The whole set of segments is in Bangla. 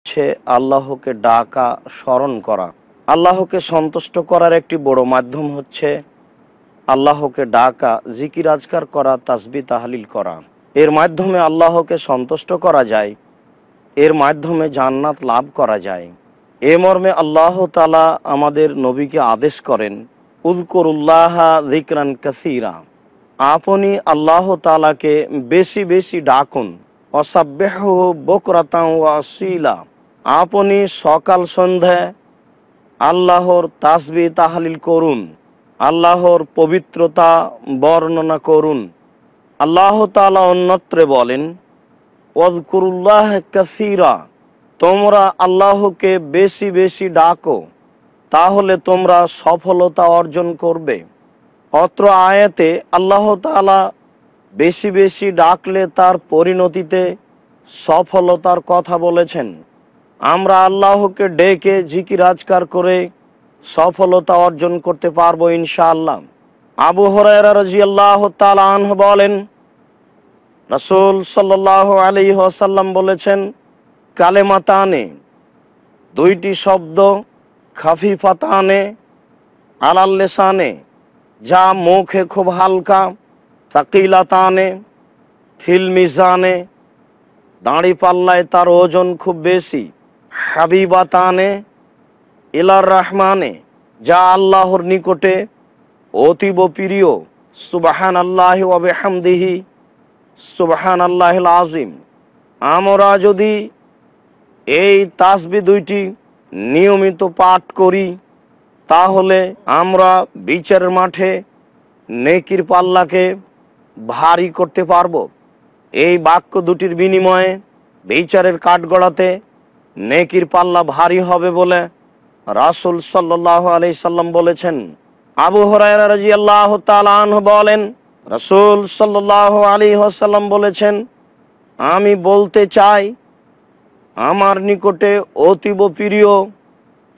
হচ্ছে আল্লাহকে ডাকা, স্মরণ করা। আল্লাহকে সন্তুষ্ট করার একটি বড় মাধ্যম হচ্ছে আল্লাহকে ডাকা, জিকির আজকার করা, তাসবিহ তাহলিল করা। এর মাধ্যমে আল্লাহকে সন্তুষ্ট করা যায়, এর মাধ্যমে জান্নাত লাভ করা যায়। এ মর্মে আল্লাহ তাআলা আমাদের নবীকে আদেশ করেন, উযকুরুল্লাহা যিকরান কাসীরা, আপনি আল্লাহ তাআলাকে বেশি বেশি ডাকুন। ওয়াসাব্বিহু বুকরাতান ওয়া আসীলা, আপনি সকাল সন্ধ্যা আল্লাহর তাসবিহ তাহলিল করুন, আল্লাহর পবিত্রতা বর্ণনা করুন। আল্লাহ তাআলা অন্যত্রে বলেন, ওয়াজকুরুল্লাহ কাসীরা, তোমরা আল্লাহকে বেশি বেশি ডাকো, তাহলে তোমরা সফলতা অর্জন করবে। অত্র আয়াতে আল্লাহ তাআলা বেশি বেশি ডাকলে তার পরিণতিতে সফলতার কথা বলেছেন। আমরা আল্লাহকে ডেকে জিকির আজকার করে সফলতা অর্জন করতে পারবো ইনশাআল্লাহ। আবু হুরায়রা রাদিয়াল্লাহু তাআলা আনহু বলেন, রাসূল সাল্লাল্লাহু আলাইহি ওয়াসাল্লাম বলেছেন, কালেমাতানে, দুইটি শব্দ, খাফিফাতানে আলাল লিসানে, যা মুখে খুব হালকা, সাকিলাতানে ফিল মিজানে, দাঁড়ি পাল্লায় তার ওজন খুব বেশি, হাবিবাতানে ইলার রহমানে, যা আল্লাহর নিকটে অতীব প্রিয়, সুবহানাল্লাহি ওয়া বিহামদিহি সুবহানাল্লাহিল আযীম। আমরা যদি এই তাসবিহ দুইটি নিয়মিত পাঠ করি, তাহলে আমরা বিচারের মাঠে নেকির পাল্লাকে ভারী করতে পারবো। এই বাক্য দুটির বিনিময়ে বিচারের কাঠগড়াতে নেকির পাল্লা ভারী হবে বলে রাসূল সাল্লাল্লাহু আলাইহি সাল্লাম বলেছেন। আবু হুরায়রা রাদিয়াল্লাহু তাআলা আনহু বলেন, রাসূল সাল্লাল্লাহু আলাইহি ওয়াসাল্লাম বলেছেন, আমি বলতে চাই, আমার নিকটে অতীব প্রিয়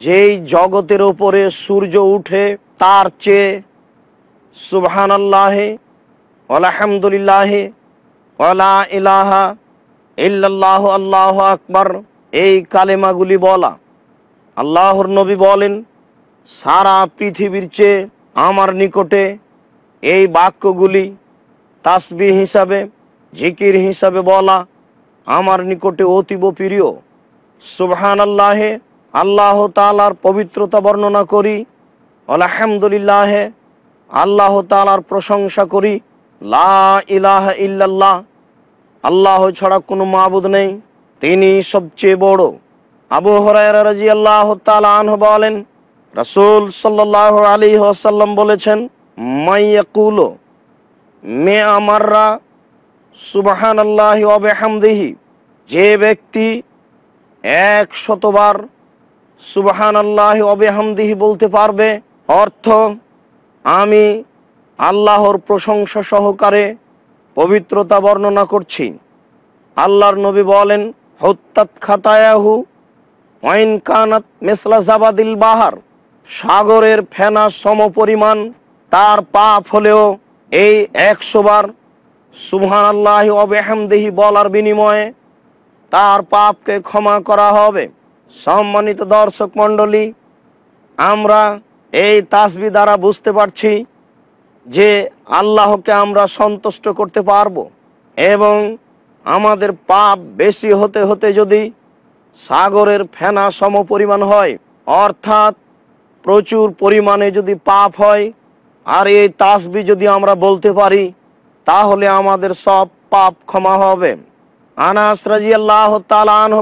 যেই জগতের উপরে সূর্য উঠে তার চেয়ে সুবহানাল্লাহি আলহামদুলিল্লাহি ওয়া লা ইলাহা ইল্লাল্লাহু আল্লাহু আকবার, এই কালেমাগুলি বলা। আল্লাহর নবী বলেন, সারা পৃথিবীর চেয়ে আমার নিকটে এই বাক্যগুলি তাসবিহ হিসাবে, জিকির হিসাবে বলা আমার নিকটে অতীব প্রিয়। সুবহানাল্লাহি, আল্লাহ তাআলার পবিত্রতা বর্ণনা করি, আলহামদুলিল্লাহ, আল্লাহ তাআলার প্রশংসা করি, লা ইলাহা ইল্লাল্লাহ, আল্লাহ ছাড়া কোনো মাবুদ নেই, তিনি সবচেয়ে বড়। আবু হুরায়রা রাদিয়াল্লাহু তাআলা আনহু বলেন, রাসূল সাল্লাল্লাহু আলাইহি ওয়াসাল্লাম বলেছেন, মাইয়াকুলু মিআ মাররা সুবহানাল্লাহি ওয়া বিহামদিহি, যে ব্যক্তি 100 বার সুবহানাল্লাহি ওয়া বিহামদিহি বলতে পারবে, অর্থ আমি আল্লাহর প্রশংসা সহকারে পবিত্রতা বর্ণনা করছি। আল্লাহর নবী বলেন, হুত্তাত খাতায়াহু ওয়াইন কানাত মিসলা জাবাদিল বাহার, সাগরের ফেনা সমপরিমাণ তার পাপ হলেও এই 100 বার সুবহানাল্লাহি ওয়া বিহামদিহি বলার বিনিময়ে তার পাপকে ক্ষমা করা হবে। সম্মানিত দর্শক মণ্ডলী, আমরা এই তাসবিহ দ্বারা বুঝতে পারছি যে আল্লাহকে আমরা সন্তুষ্ট করতে পারবো, এবং আমাদের পাপ বেশি হতে হতে যদি সাগরের ফেনা সমপরিমাণ হয়, অর্থাৎ প্রচুর পরিমাণে যদি পাপ হয়, আর এই তাসবিহ যদি আমরা বলতে পারি, তাহলে আমাদের সব পাপ ক্ষমা হবে। আনাস রাদিয়াল্লাহু তাআলা আনহু